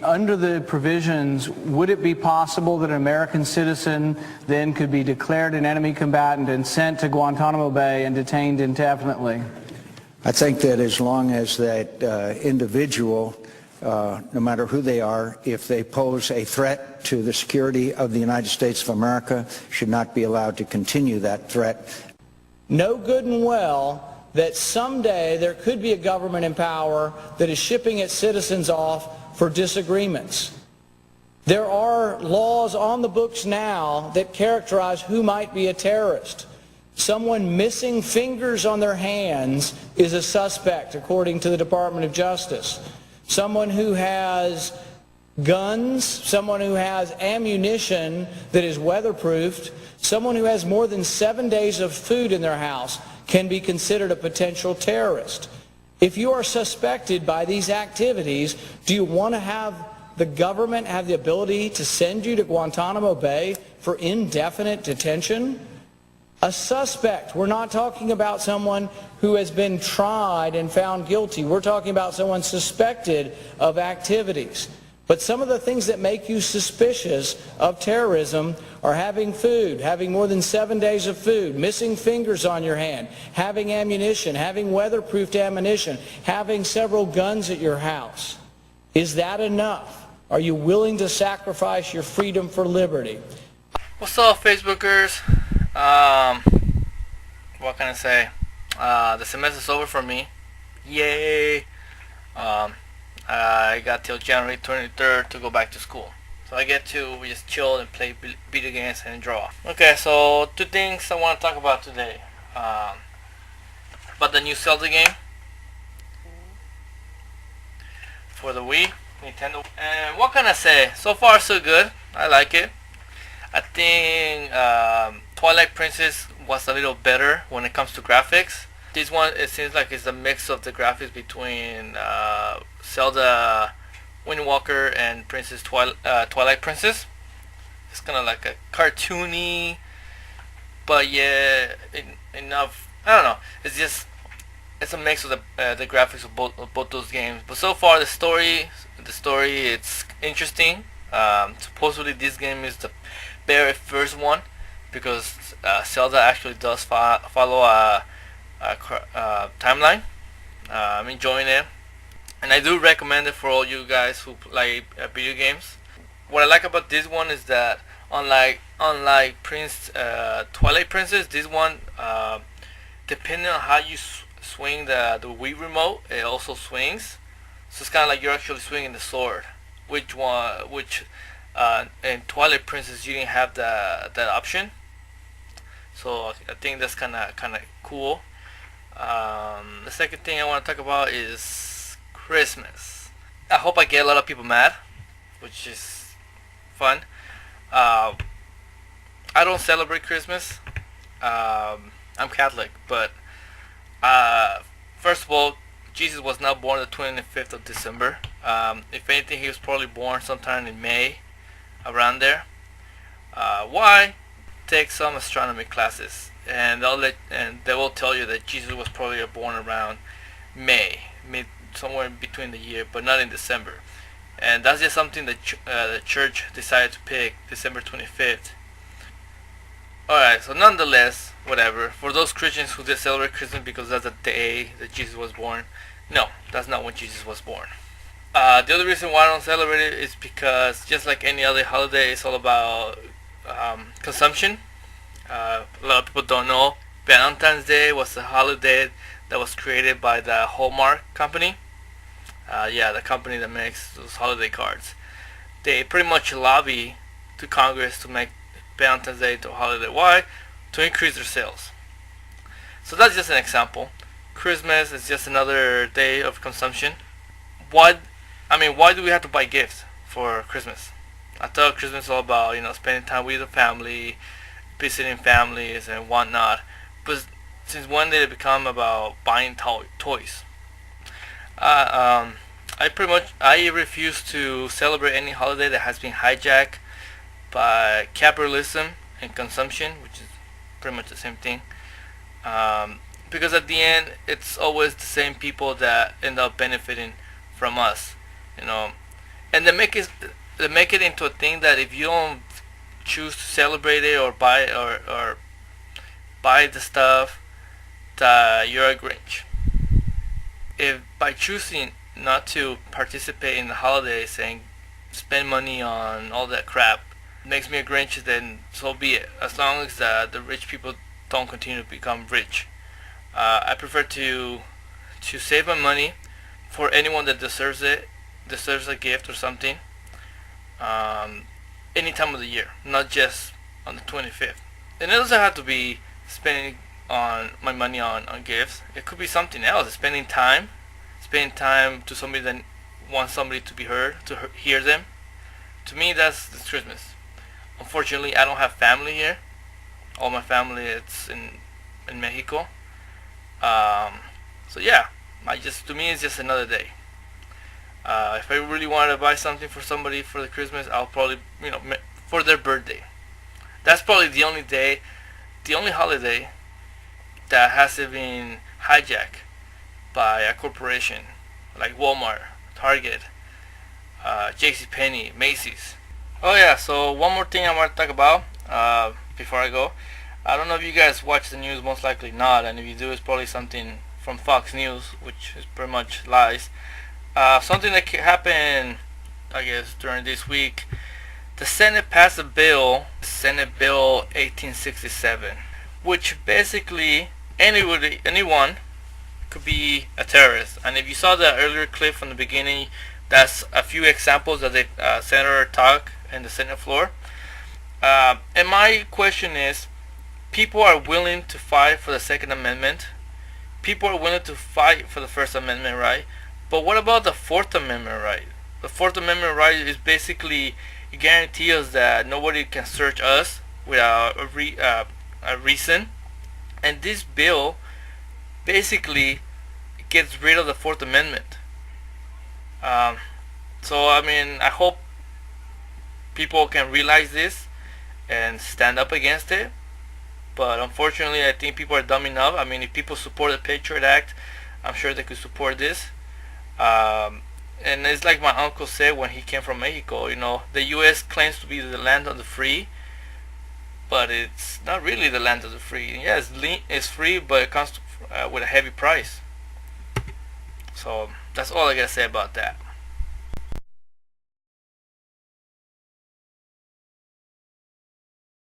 Under the provisions, would it be possible that an American citizen then could be declared an enemy combatant and sent to Guantanamo Bay and detained indefinitely? I think that as long as that individual, no matter who they are, if they pose a threat to the security of the United States of America, should not be allowed to continue that threat. Know good and well that someday there could be a government in power that is shipping its citizens off for disagreements. There are laws on the books now that characterize who might be a terrorist. Someone missing fingers on their hands is a suspect, according to the Department of Justice. Someone who has guns, someone who has ammunition that is weatherproofed, someone who has more than 7 days of food in their house can be considered a potential terrorist. If you are suspected by these activities, do you want to have the government have the ability to send you to Guantanamo Bay for indefinite detention? A suspect. We're not talking about someone who has been tried and found guilty. We're talking about someone suspected of activities. But some of the things that make you suspicious of terrorism are having food, having more than 7 days of food, missing fingers on your hand, having ammunition, having weatherproofed ammunition, having several guns at your house. Is that enough? Are you willing to sacrifice your freedom for liberty? What's up, Facebookers? What can I say? The semester's over for me. Yay! I got till January 23rd to go back to school. So I get to just chill and play video games and draw. Okay, so two things I want to talk about today. About the new Zelda game for the Wii, Nintendo. And what can I say? So far so good. I like it. I think Twilight Princess was a little better when it comes to graphics. This one, it seems like it's a mix of the graphics between Zelda Wind Walker and Twilight Princess. It's kind of like a cartoony, but yeah, enough. I don't know. It's a mix of the graphics of both those games. But so far, the story, it's interesting. Supposedly, this game is the very first one because Zelda actually does follow a timeline. I'm enjoying it, and I do recommend it for all you guys who play video games. What I like about this one is that unlike Twilight Princess, this one, depending on how you swing the Wii remote, it also swings. So it's kind of like you're actually swinging the sword. Which in Twilight Princess you didn't have that option. So I think that's kind of cool. The second thing I want to talk about is Christmas. I hope I get a lot of people mad, which is fun. I don't celebrate Christmas. I'm Catholic, but first of all, Jesus was not born the 25th of December. If anything, he was probably born sometime in May, around there. Why? Take some astronomy classes, and they will tell you that Jesus was probably born around May, somewhere between the year, but not in December. And that's just something that the church decided to pick, December 25th. Alright, so nonetheless, whatever. For those Christians who did celebrate Christmas because that's the day that Jesus was born, no, that's not when Jesus was born. The other reason why I don't celebrate it is because just like any other holiday, it's all about consumption. A lot of people don't know Valentine's Day was a holiday that was created by the Hallmark company. Yeah, the company that makes those holiday cards. They pretty much lobby to Congress to make Valentine's Day to a holiday. Why? To increase their sales. So that's just an example. Christmas is just another day of consumption. Why do we have to buy gifts for Christmas? I thought Christmas is all about, spending time with the family, visiting families and whatnot. But since when did it become about buying toys? I refuse to celebrate any holiday that has been hijacked by capitalism and consumption, which is pretty much the same thing. Because at the end, it's always the same people that end up benefiting from us. and they make it into a thing that if you don't choose to celebrate it or buy the stuff, that you're a Grinch. If by choosing not to participate in the holidays and spend money on all that crap makes me a Grinch, then so be it. As long as the rich people don't continue to become rich. I prefer to save my money for anyone that deserves a gift or something, any time of the year, not just on the 25th. And it doesn't have to be spending on my money on gifts. It could be something else. Spending time to somebody that wants somebody to be heard, to hear them. To me, that's Christmas. Unfortunately, I don't have family here. All my family it's in Mexico. So yeah, to me it's just another day. If I really wanted to buy something for somebody for the Christmas, I'll probably for their birthday. That's probably the only holiday that hasn't been hijacked by a corporation like Walmart, Target, JCPenney, Macy's. Oh yeah, so one more thing I want to talk about before I go. I don't know if you guys watch the news, most likely not, and if you do, it's probably something from Fox News, which is pretty much lies. Something that happened, I guess, during this week. The Senate passed a bill, Senate Bill 1867, which basically anyone could be a terrorist. And if you saw the earlier clip from the beginning, that's a few examples that the senator talked in the Senate floor. And my question is, people are willing to fight for the Second Amendment. People are willing to fight for the First Amendment right. But what about the Fourth Amendment right? The Fourth Amendment right is basically it guarantees us that nobody can search us without a reason. And this bill basically gets rid of the Fourth Amendment. So I mean, I hope people can realize this and stand up against it. But unfortunately, I think people are dumb enough. I mean, if people support the Patriot Act, I'm sure they could support this. And it's like my uncle said when he came from Mexico, the U.S. claims to be the land of the free, but it's not really the land of the free. Yeah, it's free, but it comes with a heavy price. So that's all I gotta say about that.